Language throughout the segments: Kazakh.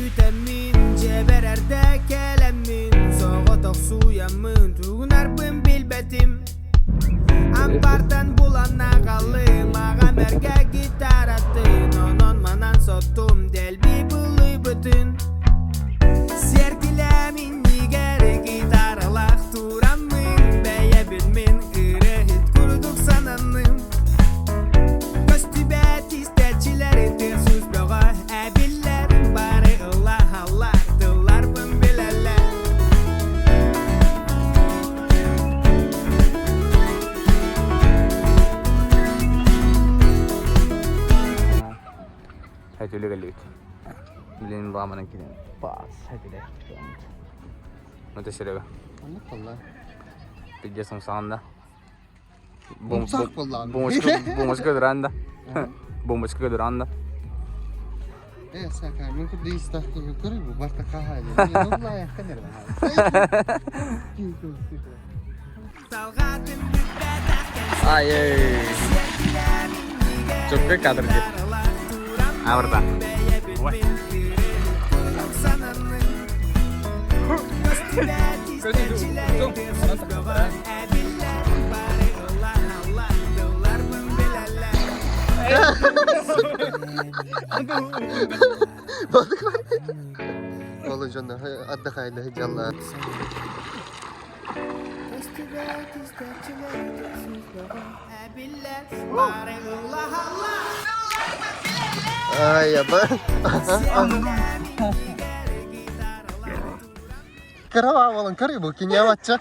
Kütemin cebererde kelemin Soğutuk suyamın Tuğun arbın bilbetim Ampardan bulanna kalım Ağam erge gitar attın Onon manan sottum Delbi buluy bütün Sergilemin nigeri gitaralak Turamın beye bilmin Kırı hit kurduk sananım Köstübet isteçileri Tırsuz beğa Ebillerin bari Allah Allah Dıllar bın bileler Hajuli galit. Bilin ba man ang kinin? Pas, hajuli. Mata siya ba? Anlat valla. Pidya sang sanda. Bumsak valla. Bumuş ka duranda. Bumuş ka duranda. Sen kalbin kudu istahti yukarı bu. Barta kahali. Valla yakın eder. Salgatın bütbederken Ay. Çok bir kadar ki. Avrda. Balık var. Oğlum canım adda kaydı hıcallar. Ay ya bak. Karawa oğlum karı bu kinya maça.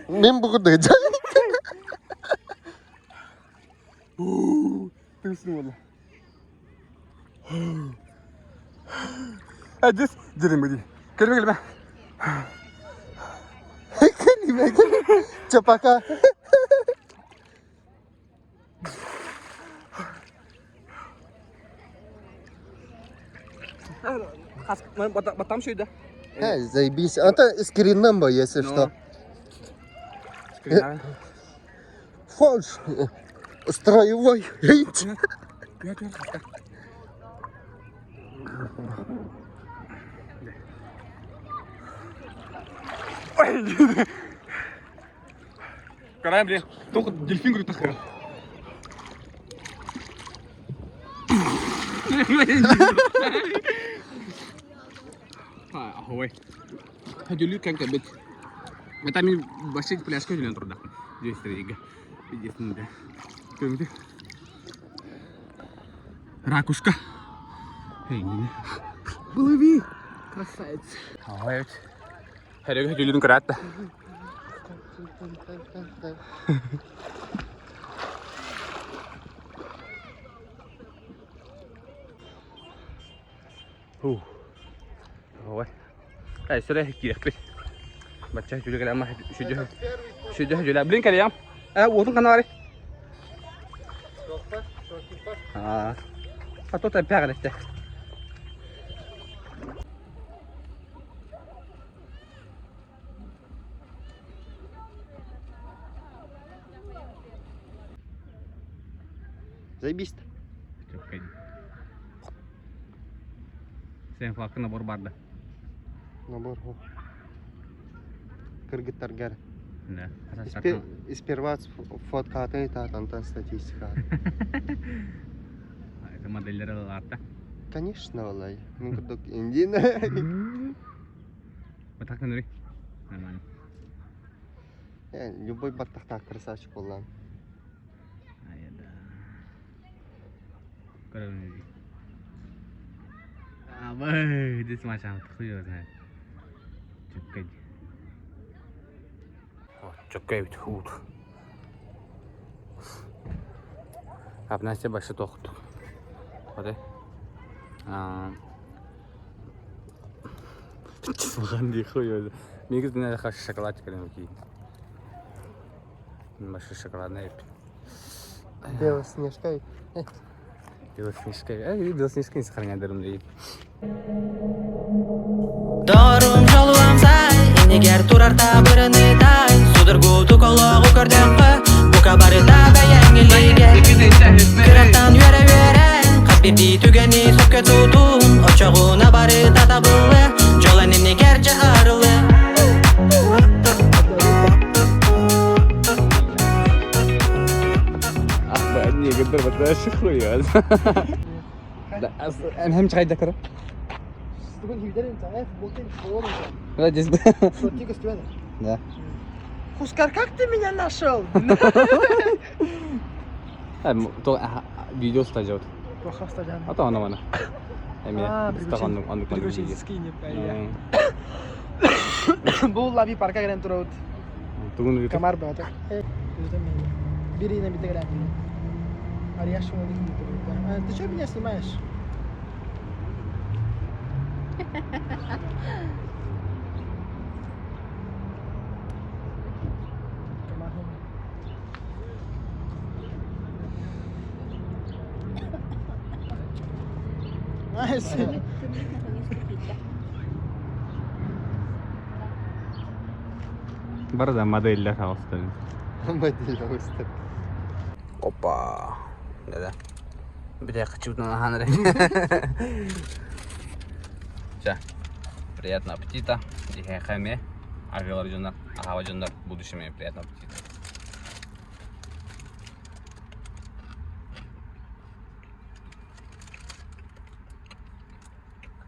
Min bu kudu hıcal. Tüsün valla. Hadi gidelim hadi. Kelime. Kelime. Çapaka. Батам все да. Заебись. Это скринном бы, если что. Фальш. Строевой. Караем, блин. Только дельфин говорит нахрен. Ой. Hajuli kan kabit. Matamin basig plasco yun ang product. Just riga. Just nda. Kung Ракушка. Голови. Красавец. Ой. Херэг хажулын карата. Ой. Ай, сюда кирпич. Бача juga lama sudah juga bling kali ya. Untung kan hari. Atau tapi agak deh. Заебись. Sen farkı nabor barda. Набор. Кыргыттар гар. Да. Сперва фотка атайт, антон статистика. Это модельдер аларда. Конечно, валай. Мы курдук индина. Батак нури. Нормально. Любой баттахтак красавчик болған. Ай да. Көрөңүз. Абай, здесь macam tuh знаешь. Чукай. Чукай тут. Апна се башы тоқту. Оде. Чысылған дей қойды. Негіз діне қашы шоколад керем ки. Башы шоколадный еп. Белоснежка. Белоснежка. Белоснежка не сохраняет дырымды. Дарым жалуам сай, инегер турарта біріні тай Судыргу тұқылығы көрден қы, бұқа барыта бәйәңгіліге Кірақтан өре-верен, birdi tügeni söke tutun Oçoğuna barı da tabılı Jol enini gerçe arılı أني قدر بدأش خويا لا أهم شيء ذكره تقول هي بدل انت عارف بوتين خورو لا جذب шортик стюена. да Хускар, как ты меня нашел? то видео стажет Плохо стадион. а то она Приключенческий Бұл лаби парка керен тұрауд. Тугун Камар ба атак. Бери на бита керен. Арияш шоу дикин тұрауд. Ты что меня снимаешь? Nice. برضه модель خلاص Модель просто. опа да бля хочу на ханре Все. Приятного аппетита и хаме агылар жондар ахава жондар будущими приятного аппетита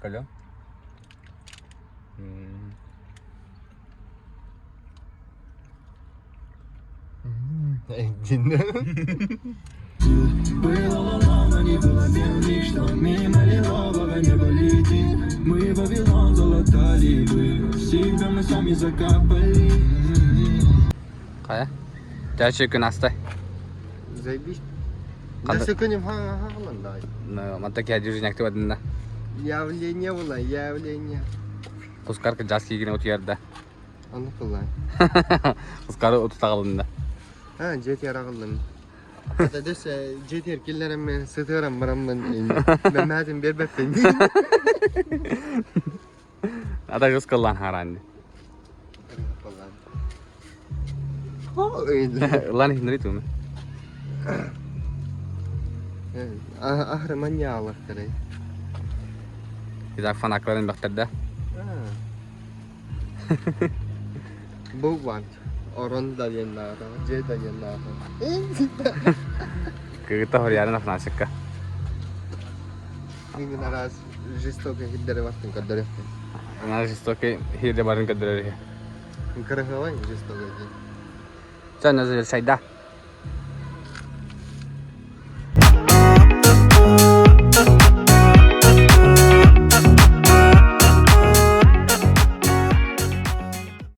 Алло. Было лолома, не было белых, что мимо лилового неба летит. Мы Вавилон залатали бы, себя мы сами закапали. Кая? Дальше кынастай. Заебись. Қандай? Нәрсе күнім хағаландай. Мантак я движение актив адында. Явление было, явление. Кускарка жас кийген отуярда. Аны қылай. Кускары оту тағылында. Жет ярағылым. Hatta dese jet erkillerim ben sıtıyorum buramdan. Mehmet'in bir betten. Ада кыз кыллан харанды. Лан хинри туме. Ahre manyalar tere. Изак фанакларын бактарда. Bu var. Oran da yanlara, jet da yanlara. Кыгыта хорьярын афнашыкка. Mingin aras жестоко хиддere вақтың каддere. Ана жестоки хирде барын кадыры. Кырыгавай жестоко. Sen nazar sayda.